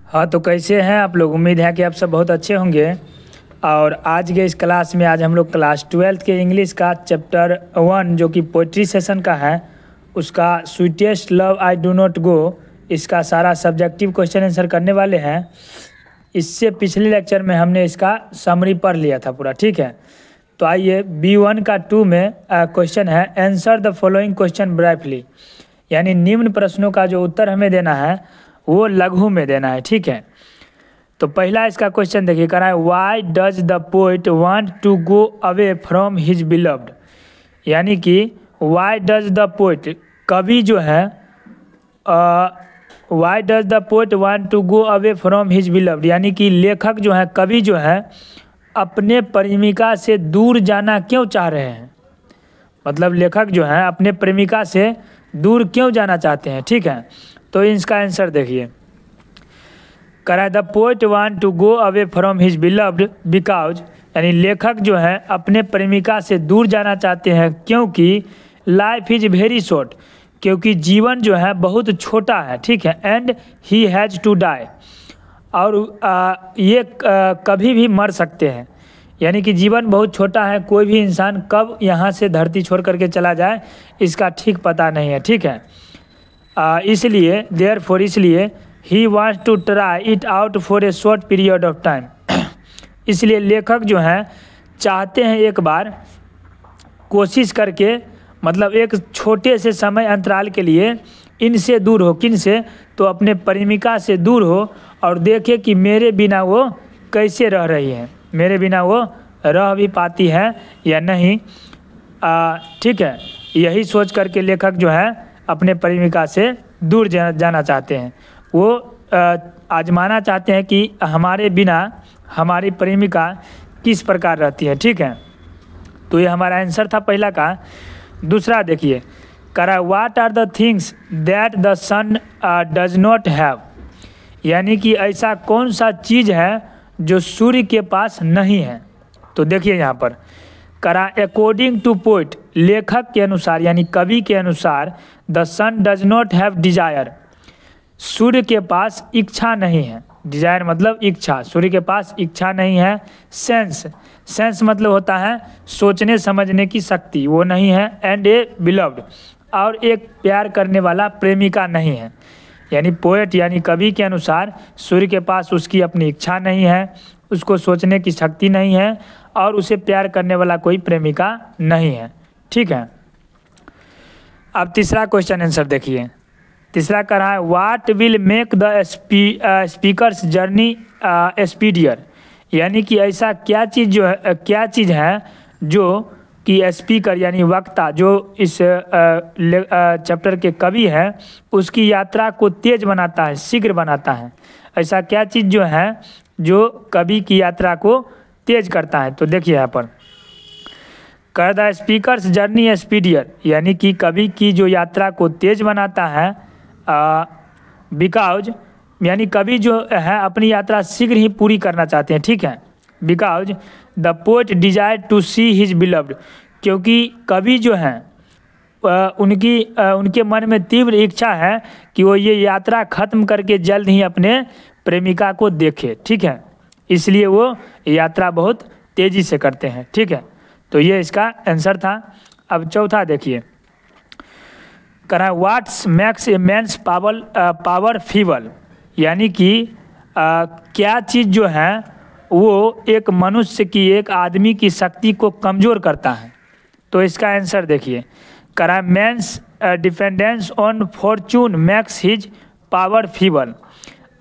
हाँ, तो कैसे हैं आप लोग। उम्मीद है कि आप सब बहुत अच्छे होंगे। और आज के इस क्लास में आज हम लोग क्लास 12th के इंग्लिश का चैप्टर 1 जो कि पोइट्री सेशन का है, उसका sweetest love I do not go, इसका सारा सब्जेक्टिव क्वेश्चन आंसर करने वाले हैं। इससे पिछले लेक्चर में हमने इसका समरी पढ़ लिया था पूरा, ठीक है। तो आइए B1 का 2 में क्वेश्चन है answer the following question briefly, यानी निम्न प्रश्नों का जो उत्तर हमें देना है वो लघु में देना है, ठीक है। तो पहला इसका क्वेश्चन देखिए, कह रहा है why does the poet want to go away from his beloved, यानी कि वाई डज द पोइट, कवि जो है why does the poet want to go away from his beloved, यानी कि लेखक जो है, कवि जो है, अपने प्रेमिका से दूर जाना क्यों चाह रहे हैं। मतलब लेखक जो है अपने प्रेमिका से दूर क्यों जाना चाहते हैं, ठीक है। तो इसका आंसर देखिए, कह रहा है the poet want to go away from his beloved because, यानी लेखक जो है अपने प्रेमिका से दूर जाना चाहते हैं क्योंकि लाइफ इज वेरी शॉर्ट, क्योंकि जीवन जो है बहुत छोटा है, ठीक है। And he has to die, और ये कभी भी मर सकते हैं, यानी कि जीवन बहुत छोटा है, कोई भी इंसान कब यहाँ से धरती छोड़ करके चला जाए इसका ठीक पता नहीं है, ठीक है। इसलिए देयरफॉर, इसलिए he wants to try it out for a short period of time, इसलिए लेखक जो हैं चाहते हैं एक बार कोशिश करके, मतलब एक छोटे से समय अंतराल के लिए इनसे दूर हो, किन से, तो अपने प्रेमिका से दूर हो, और देखे कि मेरे बिना वो कैसे रह रही है, मेरे बिना वो रह भी पाती है या नहीं, ठीक है। यही सोच करके लेखक जो है अपने प्रेमिका से दूर जाना चाहते हैं। वो आजमाना चाहते हैं कि हमारे बिना हमारी प्रेमिका किस प्रकार रहती है, ठीक है। तो ये हमारा आंसर था पहला का। दूसरा देखिए, कह रहा है what are the things that the sun does not have, यानी कि ऐसा कौन सा चीज़ है जो सूर्य के पास नहीं है। तो देखिए यहाँ पर कह रहा है अकॉर्डिंग टू पोइट, लेखक के अनुसार यानी कवि के अनुसार, the sun does not have desire, सूर्य के पास इच्छा नहीं है। डिजायर मतलब इच्छा, सूर्य के पास इच्छा नहीं है। सेंस, सेंस मतलब होता है सोचने समझने की शक्ति, वो नहीं है। एंड ए बिलव्ड, और एक प्यार करने वाला प्रेमिका नहीं है। यानी पोएट यानी कवि के अनुसार सूर्य के पास उसकी अपनी इच्छा नहीं है, उसको सोचने की शक्ति नहीं है, और उसे प्यार करने वाला कोई प्रेमिका नहीं है, ठीक है। अब तीसरा क्वेश्चन आंसर देखिए। तीसरा कह रहा है what will make the speaker's journey speedier, यानी कि ऐसा क्या चीज़ है जो कि स्पीकर यानी वक्ता जो इस चैप्टर के कवि है उसकी यात्रा को तेज बनाता है, शीघ्र बनाता है। ऐसा क्या चीज़ जो है जो कवि की यात्रा को तेज करता है। तो देखिए यहाँ पर कर द स्पीकर्स जर्नी स्पीडियर, यानी कि कवि की जो यात्रा को तेज बनाता है, बिकॉज यानी कवि जो है अपनी यात्रा शीघ्र ही पूरी करना चाहते हैं, ठीक है। Because the poet desire to see his beloved, क्योंकि कवि जो हैं उनके मन में तीव्र इच्छा है कि वो ये यात्रा खत्म करके जल्द ही अपने प्रेमिका को देखे, ठीक है। इसलिए वो यात्रा बहुत तेजी से करते हैं, ठीक है। तो ये इसका आंसर था। अब चौथा देखिए, कह रहा है व्हाट्स मैक्स ए मैन्स पावर फीबल, यानी कि क्या चीज़ जो है वो एक मनुष्य की, एक आदमी की शक्ति को कमज़ोर करता है। तो इसका आंसर देखिए, कह रहा है man's dependence on fortune makes his power feeble,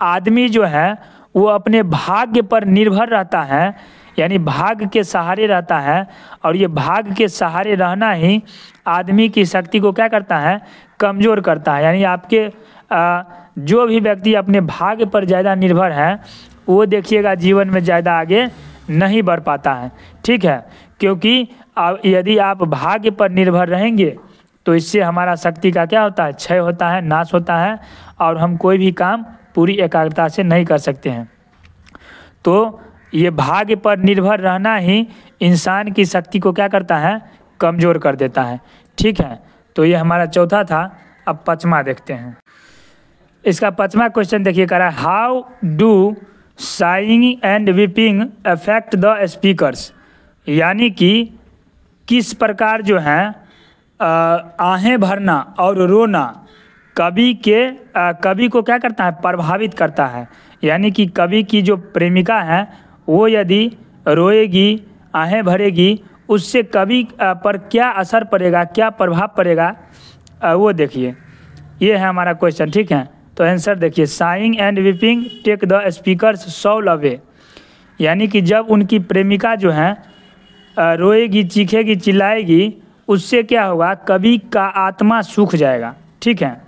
आदमी जो है वो अपने भाग्य पर निर्भर रहता है, यानी भाग्य के सहारे रहता है, और ये भाग्य के सहारे रहना ही आदमी की शक्ति को क्या करता है, कमज़ोर करता है। यानी आपके जो भी व्यक्ति अपने भाग्य पर ज़्यादा निर्भर है वो देखिएगा जीवन में ज़्यादा आगे नहीं बढ़ पाता है, ठीक है। क्योंकि यदि आप भाग्य पर निर्भर रहेंगे तो इससे हमारा शक्ति का क्या होता है, क्षय होता है, नाश होता है, और हम कोई भी काम पूरी एकाग्रता से नहीं कर सकते हैं। तो ये भाग्य पर निर्भर रहना ही इंसान की शक्ति को क्या करता है, कमज़ोर कर देता है, ठीक है। तो ये हमारा चौथा था। अब पाँचवा देखते हैं। इसका 5वां क्वेश्चन देखिए, कह रहा है how do saying and weeping affect the speakers, यानी कि किस प्रकार जो है आहें भरना और रोना कवि को क्या करता है, प्रभावित करता है। यानी कि कवि की जो प्रेमिका है वो यदि रोएगी, आहें भरेगी, उससे कवि पर क्या असर पड़ेगा, क्या प्रभाव पड़ेगा, वो देखिए। ये है हमारा क्वेश्चन, ठीक है। तो आंसर देखिए, sighing and weeping take the speaker's soul away, यानी कि जब उनकी प्रेमिका जो है रोएगी, चीखेगी, चिल्लाएगी, उससे क्या होगा, कवि का आत्मा सूख जाएगा, ठीक है।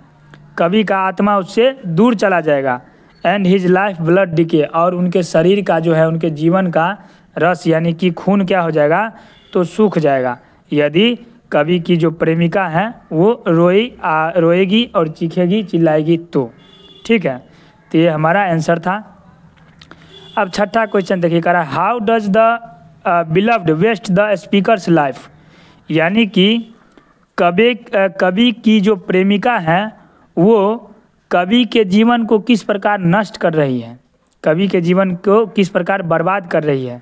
कवि का आत्मा उससे दूर चला जाएगा। And his life blood decay, और उनके शरीर का जो है, उनके जीवन का रस यानी कि खून क्या हो जाएगा, तो सूख जाएगा, यदि कवि की जो प्रेमिका है वो रोएगी और चीखेगी, चिल्लाएगी तो, ठीक है। तो ये हमारा आंसर था। अब 6ठा क्वेश्चन देखिए, कह रहा है how does the beloved waste the speaker's life, यानी कि कवि की जो प्रेमिका है वो कवि के जीवन को किस प्रकार नष्ट कर रही है, कवि के जीवन को किस प्रकार बर्बाद कर रही है,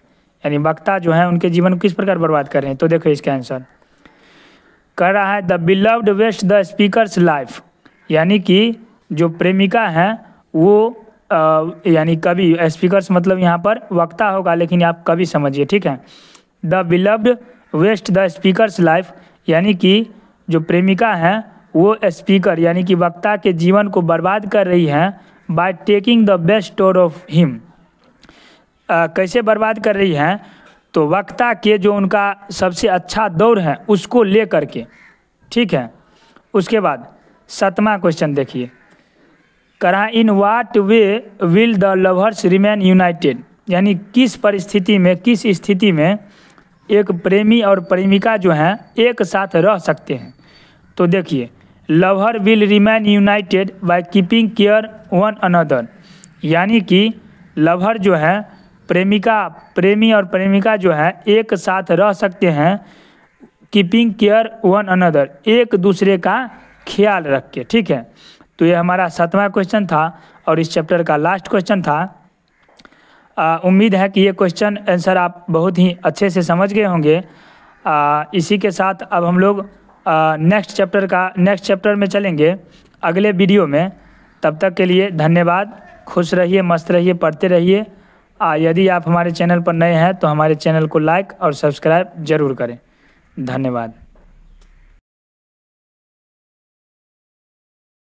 यानी वक्ता जो है उनके जीवन को किस प्रकार बर्बाद कर रहे हैं। तो देखो इसका आंसर कर रहा है the beloved waste the speaker's life, यानी कि जो प्रेमिका है वो यानी कवि, स्पीकर्स मतलब यहाँ पर वक्ता होगा, लेकिन आप कवि समझिए, ठीक है। The beloved waste the speaker's life, यानी कि जो प्रेमिका है वो स्पीकर यानी कि वक्ता के जीवन को बर्बाद कर रही है by taking the best store of him. कैसे बर्बाद कर रही है, तो वक्ता के जो उनका सबसे अच्छा दौर है उसको ले करके, ठीक है। उसके बाद 7वां क्वेश्चन देखिए, कहा in what way will the lovers remain United, यानी किस परिस्थिति में, किस स्थिति में एक प्रेमी और प्रेमिका जो हैं एक साथ रह सकते हैं। तो देखिए, lover will remain United by keeping care one another, यानी कि लवर जो है प्रेमी और प्रेमिका जो है एक साथ रह सकते हैं कीपिंग केयर वन अनदर, एक दूसरे का ख्याल रख के, ठीक है। तो ये हमारा 7वां क्वेश्चन था और इस चैप्टर का लास्ट क्वेश्चन था। उम्मीद है कि ये क्वेश्चन आंसर आप बहुत ही अच्छे से समझ गए होंगे। इसी के साथ अब हम लोग नेक्स्ट चैप्टर में चलेंगे अगले वीडियो में। तब तक के लिए धन्यवाद। खुश रहिए, मस्त रहिए, पढ़ते रहिए। यदि आप हमारे चैनल पर नए हैं तो हमारे चैनल को लाइक और सब्सक्राइब जरूर करें। धन्यवाद।